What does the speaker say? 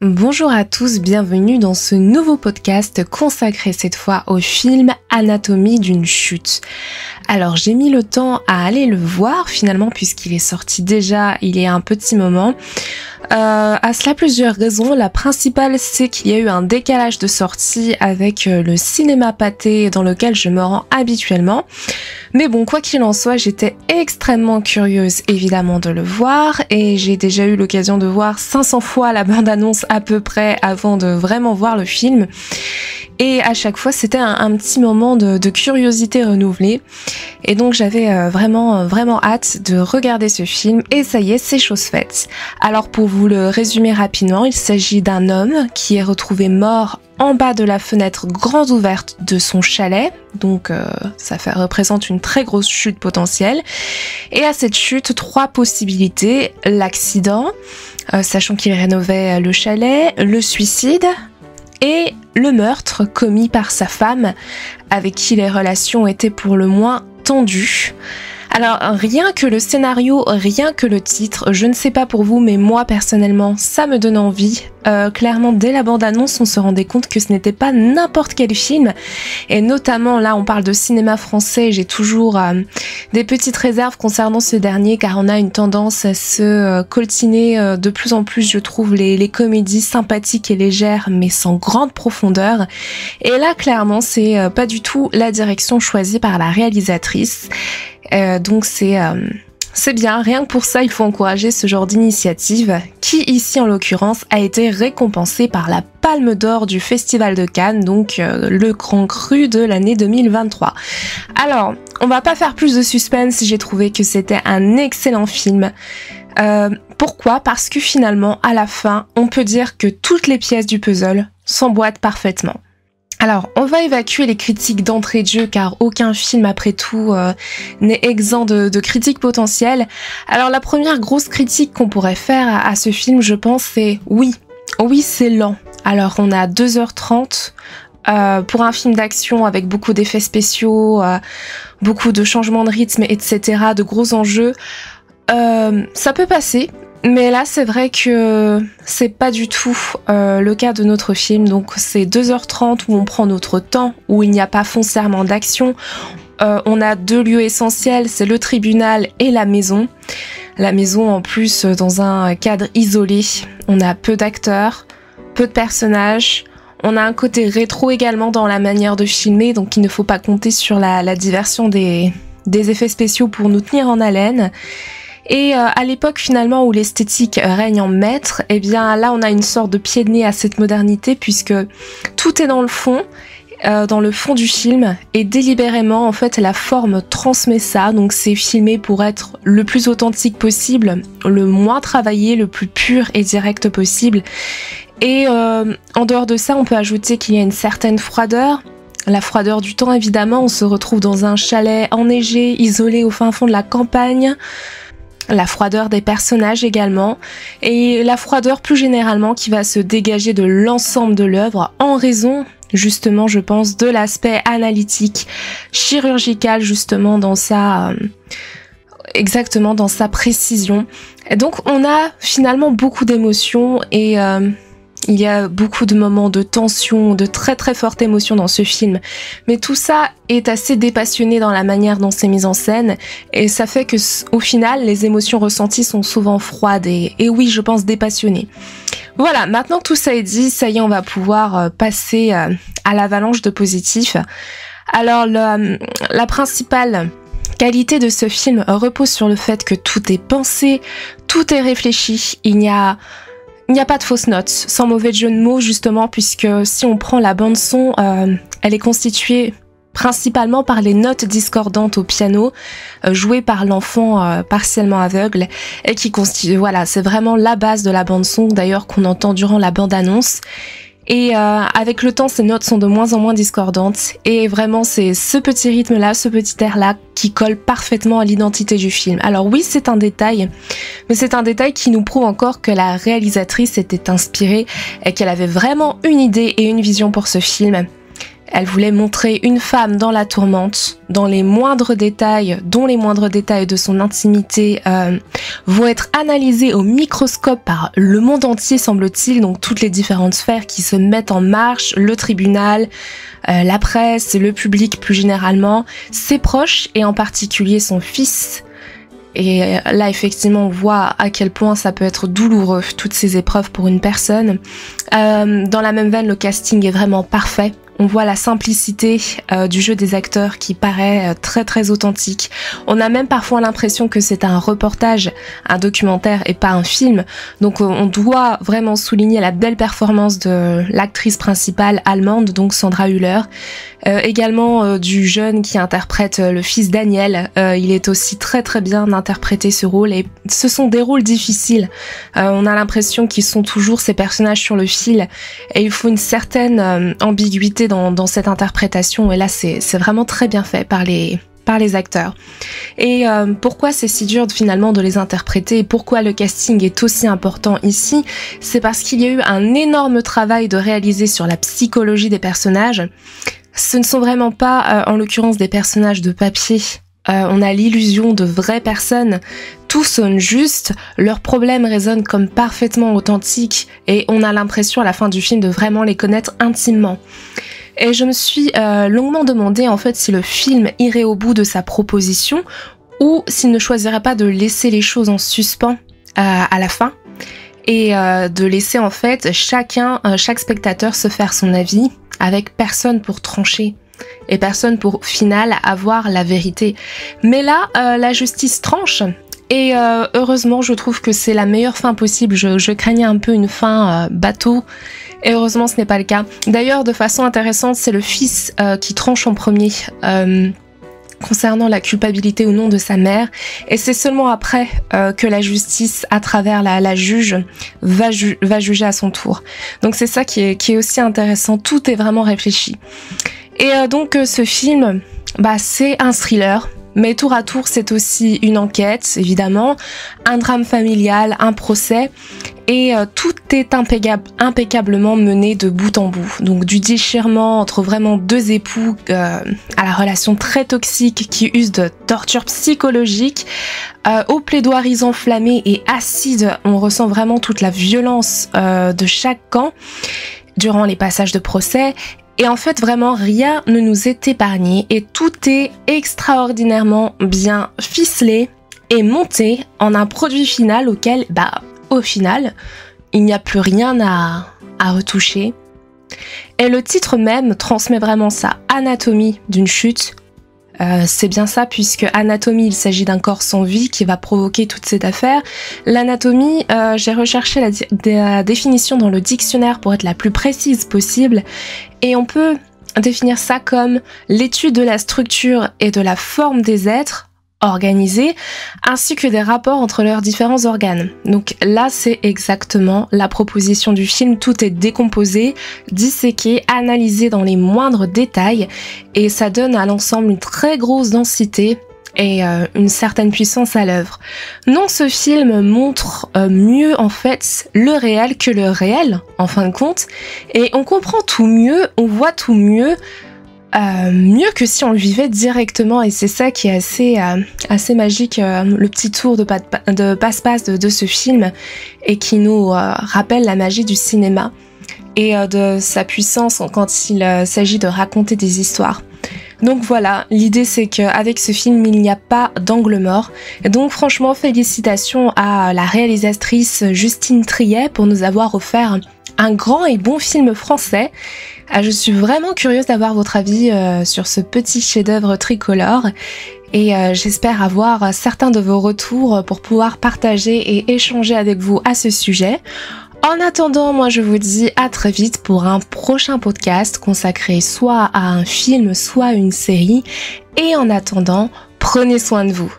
Bonjour à tous, bienvenue dans ce nouveau podcast consacré cette fois au film Anatomie d'une chute. Alors j'ai mis le temps à aller le voir finalement puisqu'il est sorti déjà il y a un petit moment. À cela plusieurs raisons. La principale c'est qu'il y a eu un décalage de sortie avec le cinéma Pathé dans lequel je me rends habituellement. Mais bon, quoi qu'il en soit, j'étais extrêmement curieuse évidemment de le voir et j'ai déjà eu l'occasion de voir 500 fois la bande-annonce à peu près avant de vraiment voir le film. Et à chaque fois, c'était un petit moment de curiosité renouvelée. Et donc, j'avais vraiment hâte de regarder ce film. Et ça y est, c'est chose faite. Alors, pour vous le résumer rapidement, il s'agit d'un homme qui est retrouvé mort en bas de la fenêtre grande ouverte de son chalet. Donc, ça représente une très grosse chute potentielle. Et à cette chute, 3 possibilités. L'accident, sachant qu'il rénovait le chalet, le suicide et le meurtre commis par sa femme, avec qui les relations étaient pour le moins tendues. Alors rien que le scénario, rien que le titre, je ne sais pas pour vous, mais moi personnellement, ça me donne envie. Clairement, dès la bande-annonce, on se rendait compte que ce n'était pas n'importe quel film. Et notamment, là, on parle de cinéma français, j'ai toujours des petites réserves concernant ce dernier, car on a une tendance à se coltiner de plus en plus, je trouve, les comédies sympathiques et légères, mais sans grande profondeur. Et là, clairement, c'est pas du tout la direction choisie par la réalisatrice. Donc c'est bien, rien que pour ça il faut encourager ce genre d'initiative qui ici en l'occurrence a été récompensée par la Palme d'Or du Festival de Cannes, donc le grand cru de l'année 2023. Alors, on va pas faire plus de suspense, j'ai trouvé que c'était un excellent film. Pourquoi ? Parce que finalement, à la fin, on peut dire que toutes les pièces du puzzle s'emboîtent parfaitement. Alors, on va évacuer les critiques d'entrée de jeu car aucun film, après tout, n'est exempt de critiques potentielles. Alors, la première grosse critique qu'on pourrait faire à ce film, je pense, c'est oui, c'est lent. Alors, on a 2h30 pour un film d'action avec beaucoup d'effets spéciaux, beaucoup de changements de rythme, etc., de gros enjeux. Ça peut passer. Mais là, c'est vrai que c'est pas du tout le cas de notre film. Donc, c'est 2h30 où on prend notre temps, où il n'y a pas foncièrement d'action. On a 2 lieux essentiels, c'est le tribunal et la maison. La maison, en plus, dans un cadre isolé. On a peu d'acteurs, peu de personnages. On a un côté rétro également dans la manière de filmer, donc il ne faut pas compter sur la diversion des effets spéciaux pour nous tenir en haleine. Et à l'époque finalement où l'esthétique règne en maître, eh bien là on a une sorte de pied de nez à cette modernité puisque tout est dans le fond du film et délibérément en fait la forme transmet ça, donc c'est filmé pour être le plus authentique possible, le moins travaillé, le plus pur et direct possible. Et en dehors de ça on peut ajouter qu'il y a une certaine froideur. La froideur du temps évidemment, on se retrouve dans un chalet enneigé, isolé au fin fond de la campagne. La froideur des personnages également, et la froideur plus généralement qui va se dégager de l'ensemble de l'œuvre en raison, justement, je pense, de l'aspect analytique, chirurgical, justement, exactement dans sa précision. Et donc, on a finalement beaucoup d'émotions et il y a beaucoup de moments de tension, de très très fortes émotions dans ce film. Mais tout ça est assez dépassionné dans la manière dont c'est mis en scène. Et ça fait que, au final, les émotions ressenties sont souvent froides et oui, je pense dépassionnées. Voilà, maintenant que tout ça est dit, ça y est, on va pouvoir passer à l'avalanche de positifs. Alors, la principale qualité de ce film repose sur le fait que tout est pensé, tout est réfléchi. Il n'y a pas de fausses notes, sans mauvais jeu de mots justement, puisque si on prend la bande son, elle est constituée principalement par les notes discordantes au piano, jouées par l'enfant partiellement aveugle, et qui constitue, voilà, c'est vraiment la base de la bande son, d'ailleurs qu'on entend durant la bande annonce. Et avec le temps, ces notes sont de moins en moins discordantes. Et vraiment, c'est ce petit rythme-là, ce petit air-là qui colle parfaitement à l'identité du film. Alors oui, c'est un détail, mais c'est un détail qui nous prouve encore que la réalisatrice était inspirée et qu'elle avait vraiment une idée et une vision pour ce film. Elle voulait montrer une femme dans la tourmente, dans les moindres détails, dont les moindres détails de son intimité vont être analysés au microscope par le monde entier, semble-t-il, donc toutes les différentes sphères qui se mettent en marche, le tribunal, la presse, le public plus généralement, ses proches et en particulier son fils. Et là, effectivement, on voit à quel point ça peut être douloureux, toutes ces épreuves pour une personne. Dans la même veine, le casting est vraiment parfait. On voit la simplicité du jeu des acteurs qui paraît très très authentique. On a même parfois l'impression que c'est un reportage, un documentaire et pas un film. Donc on doit vraiment souligner la belle performance de l'actrice principale allemande, donc Sandra Hüller. Également du jeune qui interprète le fils Daniel. Il est aussi très très bien interprété ce rôle et ce sont des rôles difficiles. On a l'impression qu'ils sont toujours ces personnages sur le fil et il faut une certaine ambiguïté dans cette interprétation et là c'est vraiment très bien fait par les acteurs. Et pourquoi c'est si dur finalement de les interpréter et pourquoi le casting est aussi important ici, c'est parce qu'il y a eu un énorme travail de réaliser sur la psychologie des personnages. Ce ne sont vraiment pas, en l'occurrence, des personnages de papier. On a l'illusion de vraies personnes. Tout sonne juste, leurs problèmes résonnent comme parfaitement authentiques et on a l'impression à la fin du film de vraiment les connaître intimement. Et je me suis longuement demandé en fait si le film irait au bout de sa proposition ou s'il ne choisirait pas de laisser les choses en suspens à la fin et de laisser en fait chaque spectateur se faire son avis avec personne pour trancher et personne pour, au final, avoir la vérité. Mais là, la justice tranche et heureusement, je trouve que c'est la meilleure fin possible. Je craignais un peu une fin bateau et heureusement, ce n'est pas le cas. D'ailleurs, de façon intéressante, c'est le fils qui tranche en premier concernant la culpabilité ou non de sa mère et c'est seulement après que la justice, à travers la juge, va juger à son tour. Donc c'est ça qui est aussi intéressant, tout est vraiment réfléchi. Et donc ce film, c'est un thriller, mais tour à tour c'est aussi une enquête, évidemment, un drame familial, un procès, et tout est impeccablement mené de bout en bout. Donc du déchirement entre vraiment deux époux à la relation très toxique qui use de torture psychologique, aux plaidoiries enflammées et acides, on ressent vraiment toute la violence de chaque camp durant les passages de procès. Et en fait, vraiment, rien ne nous est épargné et tout est extraordinairement bien ficelé et monté en un produit final auquel, au final, il n'y a plus rien à retoucher. Et le titre même transmet vraiment ça, Anatomie d'une chute. C'est bien ça, puisque anatomie, il s'agit d'un corps sans vie qui va provoquer toute cette affaire. L'anatomie, j'ai recherché la définition dans le dictionnaire pour être la plus précise possible, et on peut définir ça comme l'étude de la structure et de la forme des êtres organisés, ainsi que des rapports entre leurs différents organes. Donc là, c'est exactement la proposition du film. Tout est décomposé, disséqué, analysé dans les moindres détails, et ça donne à l'ensemble une très grosse densité et une certaine puissance à l'œuvre. Non, ce film montre mieux en fait le réel que le réel, en fin de compte, et on comprend tout mieux, on voit tout mieux, mieux que si on le vivait directement, et c'est ça qui est assez magique, le petit tour de passe-passe de ce film, et qui nous rappelle la magie du cinéma et de sa puissance quand il s'agit de raconter des histoires. Donc voilà, l'idée c'est qu'avec ce film, il n'y a pas d'angle mort. Et donc franchement, félicitations à la réalisatrice Justine Triet pour nous avoir offert un grand et bon film français. Je suis vraiment curieuse d'avoir votre avis sur ce petit chef-d'œuvre tricolore. Et j'espère avoir certains de vos retours pour pouvoir partager et échanger avec vous à ce sujet. En attendant, moi je vous dis à très vite pour un prochain podcast consacré soit à un film, soit à une série. Et en attendant, prenez soin de vous.